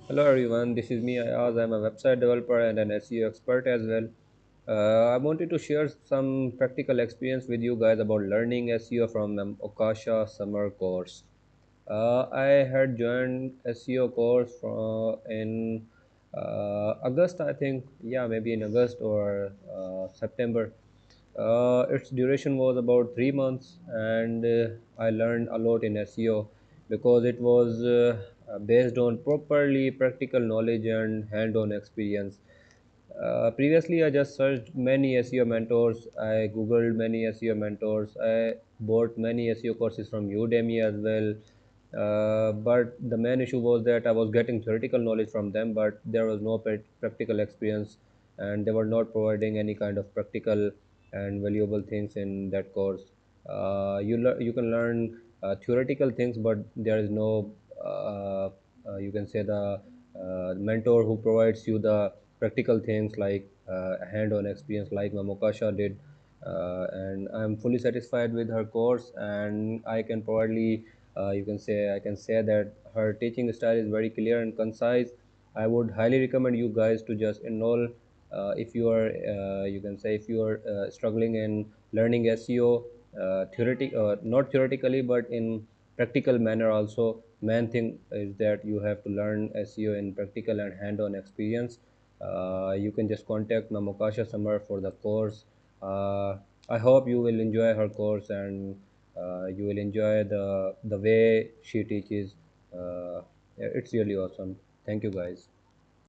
Hello everyone, this is me Ayaz. I'm a website developer and an SEO expert as well. I wanted to share some practical experience with you guys about learning SEO from Okasha summer course. I had joined SEO course in August, I think. Yeah, maybe in August or September. Its duration was about 3 months, and I learned a lot in SEO because it was based on properly practical knowledge and hand-on experience. Previously, I just searched many SEO mentors. I googled many SEO mentors. I bought many SEO courses from Udemy as well. But the main issue was that I was getting theoretical knowledge from them, but there was no practical experience, and they were not providing any kind of practical and valuable things in that course. You can learn theoretical things, but there is no you can say the mentor who provides you the practical things like hand-on experience like Mamokasha did. And I'm fully satisfied with her course, and I can probably I can say that her teaching style is very clear and concise. I would highly recommend you guys to just enroll if you are you can say if you are struggling in learning SEO, not theoretically but in practical manner also. Main thing is that you have to learn SEO in practical and hand-on experience. You can just contact Namokasha Samar for the course. I hope you will enjoy her course, and you will enjoy the way she teaches. It's really awesome. Thank you guys.